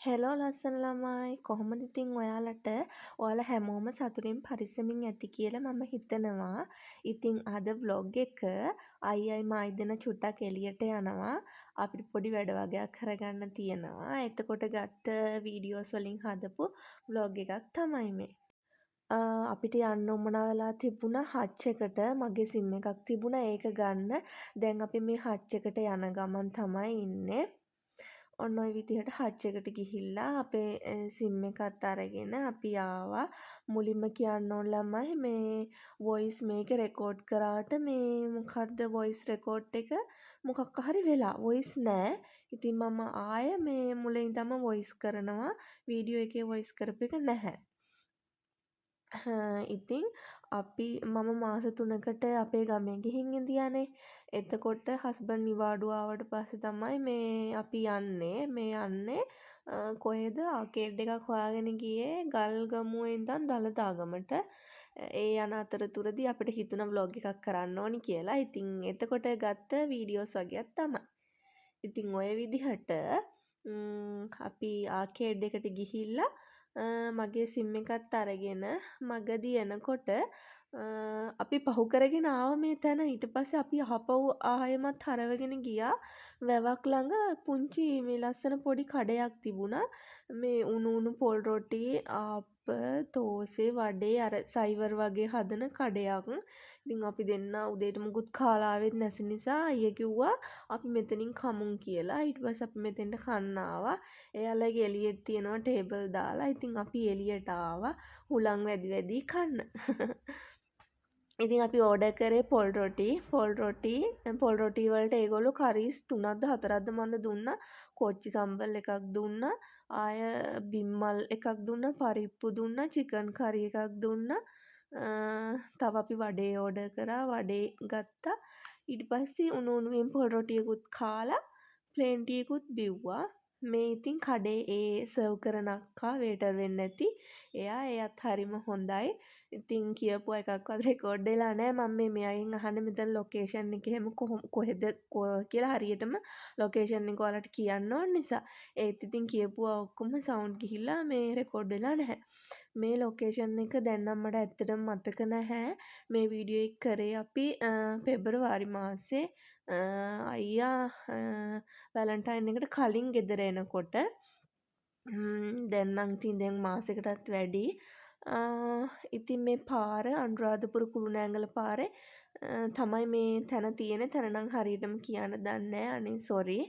Hello ලස්සන ළමයි කොහොමද ඉතින් ඔයාලා හැමෝම සතුටින් පරිස්සමින් ඇති කියලා මම හිතනවා. ඉතින් අද ව්ලොග් එක අයියයි මායි දෙන චුට්ටක් එළියට යනවා. අපිට පොඩි වැඩ වගයක් කරගන්න තියෙනවා. එතකොට ගත්ත වීඩියෝස් වලින් හදපු ව්ලොග් එකක් තමයි මේ. අපිට යන්න උවමනා වෙලා තිබුණා හච් එකට. මගේ සිම් එකක් තිබුණා ඒක ගන්න. දැන් අපි මේ හච් එකට යන ගමන් තමයි ඉන්නේ. ඔන්න ඔය විදිහට හච් එකට ගිහිල්ලා අපේ සිම් එකත් අරගෙන අපි ආවා. මුලින්ම කියන්න ඕන ළමයි මේ වොයිස් මේක රෙකෝඩ් කරාට මේ මොකද්ද වොයිස් රෙකෝඩ් එක මොකක් හරි වෙලා වොයිස් නෑ. ඉතින් මම ආයෙ මේ මුලින් ඉඳන්ම වොයිස් කරනවා. වීඩියෝ එකේ වොයිස් කරපු එක නැහැ. ඉතින් මම මාස 3කට අපේ ගමේ ගිහින් ඉඳියානේ. එතකොට හස්බන්ඩ් නිවාඩු ආවට පස්සේ තමයි අපි යන්නේ කොහෙද ආකේඩ් එකක් හොයාගෙන ගියේ ගල්ගමුවේ ඉඳන් දළදාගමට. ඒ යන අතරතුරදී අපිට හිතුණා ව්ලොග් එකක් කරන්න ඕනි කියලා. ඉතින් එතකොට ගත්ත වීඩියෝස් වගේක් තමයි. ඉතින් ඔය විදිහට අපි ආකේඩ් එකට ගිහිල්ලා මගේ සිම් එකත් අරගෙන මගදී එනකොට අපි පහු කරගෙන ආව මේ තැන. ඊට පස්සේ අපි ආපහු ආයෙමත් හරවගෙන ගියා. වැවක් ළඟ පුංචි මේ ලස්සන පොඩි කඩයක් තිබුණා. මේ උණු උණු පොල් රොටි තෝසේ වඩේ අර සයිවර් වගේ හදන කඩයක්. ඉතින් අපි දෙන්න උදේට මුකුත් කාලා ආවෙත් නැති නිසා අයියා කිව්වා අපි මෙතනින් කමුන් කියලා. ඊට පස්සේ අපි මෙතෙන්ට කන්න ආවා. එයාලගේ එළියෙත් තියෙනවා ටේබල් දාලා. ඉතින් අපි එළියට ආවා හුලං වැදි වැදි කන්න. ඉතින් අපි ඕඩර් කරේ පොල් රොටි වලට ඒගොල්ලෝ කරීස් 3ක්ද 4ක්ද මන්ද දුන්නා. කොච්චි සම්බල් එකක් දුන්නා. ආය බිම්මල් එකක් දුන්නා. පරිප්පු දුන්නා. චිකන් කරි එකක් දුන්නා. තව අපි වඩේ ඕඩර් කරා. වඩේ ගත්තා. ඊට පස්සේ උණු උණුවෙන් පොල් රොටියකුත් කාලා ප්ලේන් ටීයකුත් බිව්වා. මේ ඉතින් කඩේ ඒ සර්ව් කරන අක්කා වේටර් වෙන්නේ නැති. එයත් හරිම හොඳයි. ඉතින් කියපුවා එකක්වත් රෙකෝඩ් වෙලා නැහැ. මම මෙයාගෙන් අහන්නේ මෙතන ලොකේෂන් එක එහෙම කොහෙද කියලා හරියටම ලොකේෂන් එක ඔයාලට කියන්න ඕන නිසා. ඒත් ඉතින් කියපුවා ඔක්කොම සවුන්ඩ් ගිහිල්ලා මේ රෙකෝඩ් වෙලා නැහැ. මේ ලොකේෂන් එක දැන් නම් මට ඇත්තටම මතක නැහැ. මේ වීඩියෝ එක කරේ අපි පෙබරවාරි මාසේ අයියා වැලන්ටයින් එකට කලින් ගෙදර එනකොට. දැන් නම් ඉතින් දැන් මාසෙකටත් වැඩි. ඉතින් මේ පාර අනුරාධපුර කුරුණෑගල පාරේ තමයි මේ තැන තියෙන්නේ. තැන නම් හරියටම කියන්න දන්නේ නැහැ. අනේ සෝරි.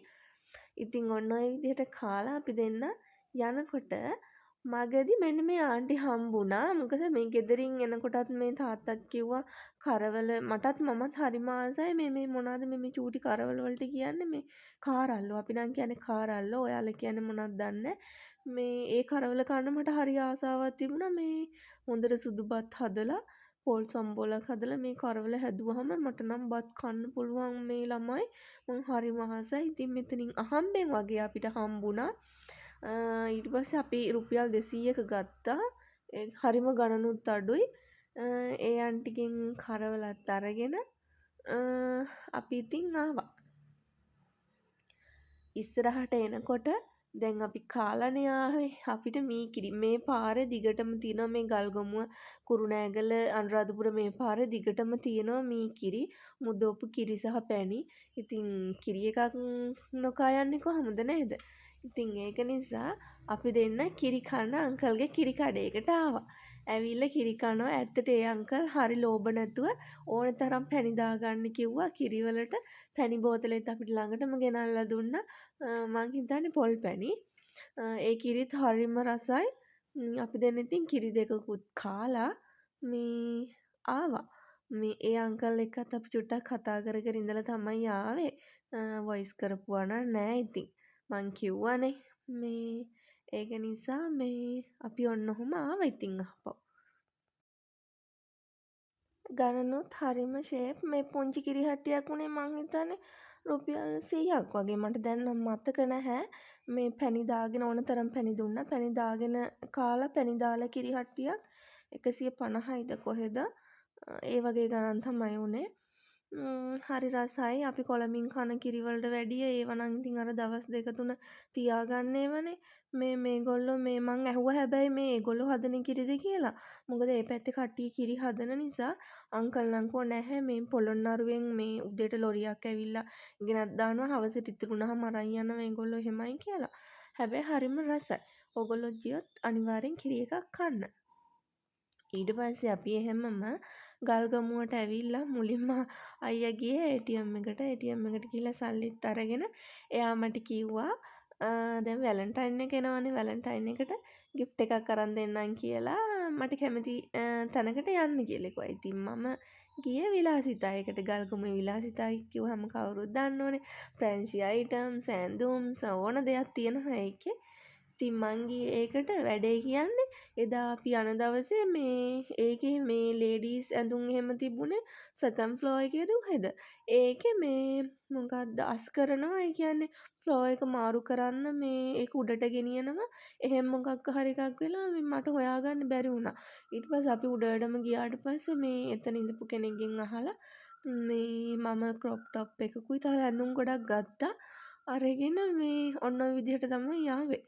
ඉතින් ඔන්න ඔය විදිහට කාලා අපි දෙන්න යනකොට මගදී මෙන්න මේ ආන්ටි හම්බුණා. මොකද මේ ගෙදරින් එනකොටත් මේ තාත්තත් කිව්වා කරවල මමත් හරිම ආසයි මේ මොනවාද මේ චූටි කරවල වලට කියන්නේ මේ කාරල්ලෝ. අපි නම් කියන්නේ කාරල්ලෝ. ඔයාලා කියන්නේ මොනවද දන්නේ මේ ඒ කරවල කන්න මට හරි ආසාවක් තිබුණා. මේ හොඳට සුදු බත් හදලා පොල් සම්බෝලක් හදලා මේ කරවල හැදුවහම මට නම් බත් කන්න පුළුවන් මේ ළමයි. මං හරිම ආසයි. ඉතින් මෙතනින් අහම්බෙන් වගේ අපිට හම්බුණා. ඊට පස්සේ අපි රුපියල් 200ක ගත්තා. හරිම ගණනුත් අඩුයි. ඒ ආන්ටිගෙන් කරවලත් අරගෙන අපි ඉතින් ආවා. ඉස්සරහට එනකොට දැන් අපි කාලානේ ආවේ. අපිට මීකිරි මේ පාරේ දිගටම තියෙනවා මේ ගල්ගමුව කුරුණෑගල අනුරාධපුර මේ පාරේ දිගටම තියෙනවා මීකිරි මුදෝපු කිරි සහ පැණි. ඉතින් කිරි එකක් නොකා යන්නේ කොහොමද නේද? ඉතින් ඒක නිසා අපි දෙන්න කිරි කන්න අංකල්ගේ කිරි කඩේකට ආවා. ඇවිල්ලා කිරි කනවා. ඇත්තට ඒ අංකල් හරි ලෝභ නැතුව ඕනේ තරම් පැණි දාගන්න කිව්වා. කිරි වලට පැණි බෝතලෙත් අපිට ළඟටම ගෙනල්ලා දුන්නා. මං හිතන්නේ පොල් පැණි. ඒ කිරිත් හරිම රසයි. අපි දෙන්න ඉතින් කිරි දෙකකුත් කාලා මේ ආවා. මේ ඒ අංකල් එක්කත් අපි චුට්ටක් කතා කර කර ඉඳලා තමයි ආවේ. වොයිස් කරපුවා නෑ ඉතින්. මං කිව්වනේ මේ ඒක නිසා මේ අපි ඔන්න ඔහොම ආවා ඉතින් ආපහු. ගණනුත් හරිම ෂේප්. මේ පුංචි කිරි හට්ටියක් උනේ මං හිතන්නේ රුපියල් 100ක් වගේ. මට දැන් නම් මතක නැහැ. මේ පැණි දාගෙන ඕන තරම් පැණි දුන්නා. පැණි දාගෙන කාලා පැණි දාලා කිරි හට්ටියක් 150යිද කොහෙද ඒ වගේ ගණන් තමයි උනේ. හරි රසයි. අපි කොළඹින් කන කිරි වලට වැඩිය ඒවා නම් ඉතින් අර දවස් 2 3 තියාගන්න ඒවානේ. මේගොල්ලෝ මං ඇහුවා හැබැයි ඒගොල්ලෝ හදන කිරිද කියලා. මොකද ඒ පැත්තේ කට්ටිය කිරි හදන නිසා අංකල් නම් කිව්වා නැහැ මේ පොළොන්නරුවෙන් උදේට ලොරියක් ඇවිල්ලා ගෙනත් දානවා හවසට ඉතුරු වුණාම අරන් යනවා මේගොල්ලෝ එහෙමයි කියලා. හැබැයි හරිම රසයි. ඔයගොල්ලෝ ගියොත් අනිවාර්යෙන් කිරි එකක් කන්න. ඊට පස්සේ අපි එහෙමම ගල්ගමුවට ඇවිල්ලා මුලින්ම අයියා ගියේ ATM එකට. ATM එකට ගිහලා සල්ලිත් අරගෙන එයා මට කිව්වා දැන් වැලන්ටයින් එක එනවනේ වැලන්ටයින් එකට gift එකක් අරන් දෙන්නම් කියලා මට කැමති තැනකට යන්න කියලා කිව්වා. ඉතින් මම ගියේ විලාසිතායකට. ගල්ගමුවේ විලාසිතායි කිව්වහම කවුරුත් දන්නවනේ. ප්‍රැන්සි අයිටම්ස්, ඇඳුම් ඕන දෙයක් තියෙනවා ඒකේ. ඉතින් මං ගියේ ඒකට වැඩේ කියන්නේ එදා අපි යන දවසේ ඒකේ ලේඩීස් ඇඳුම් එහෙම තිබුණේ සෙකන්ඩ් ෆ්ලෝර් එකේද කොහෙද? ඒකේ මොකක්ද අස් කරනවා ඒ කියන්නේ ෆ්ලෝර් එක මාරු කරන්න ඒක උඩට ගෙනියනවා. එහෙම මොකක් හරි එකක් වෙලා මට හොයාගන්න බැරි වුණා. ඊට පස්සේ අපි උඩටම ගියාට පස්සේ එතන ඉඳපු කෙනෙක්ගෙන් අහලා මම ක්‍රොප් টොප් එකකුයි තව ඇඳුම් ගොඩක් ගත්තා. අරගෙන ඔන්න ඔය විදිහට තමයි ආවේ.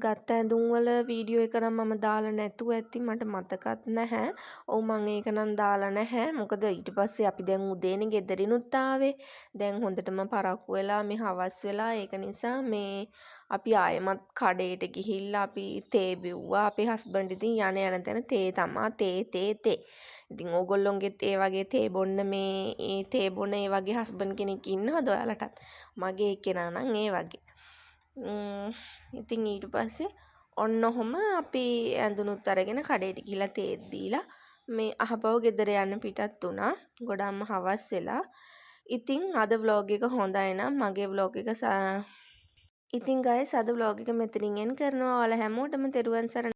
ගත්ත ඇඳුම් වල වීඩියෝ එක නම් මම දාලා නැතුව ඇති මට මතකත් නැහැ. ඔව් මං ඒක නම් දාලා නැහැ. මොකද ඊට පස්සේ අපි දැන් උදේනේ ගෙදරිනුත් ආවේ. දැන් හොඳටම පරක්කු වෙලා හවස් වෙලා ඒක නිසා අපි ආයෙමත් කඩේට ගිහිල්ලා අපි තේ බිව්වා. අපේ හස්බන්ඩ් ඉතින් යන තැන තේ තමා තේ. ඉතින් ඕගොල්ලොන්ගෙත් ඒ වගේ තේ බොන්න ඒ තේ බොන ඒ වගේ හස්බන්ඩ් කෙනෙක් ඉන්නවද ඔයාලටත්? මගේ කෙනා නම් ඒ වගේ. ඉතින් ඊට පස්සේ ඔන්න ඔහොම අපි ඇඳුනුත් අරගෙන කඩේට ගිහලා තේත් බීලා අහපව ගෙදර යන්න පිටත් වුණා. ගොඩක්ම හවස් වෙලා. ඉතින් අද vlog එක හොඳයි නම් මගේ vlog එක ඉතින් guys අද vlog එක මෙතනින් එන් කරනවා. ඔයාලා හැමෝටම තෙරුවන් සරණයි.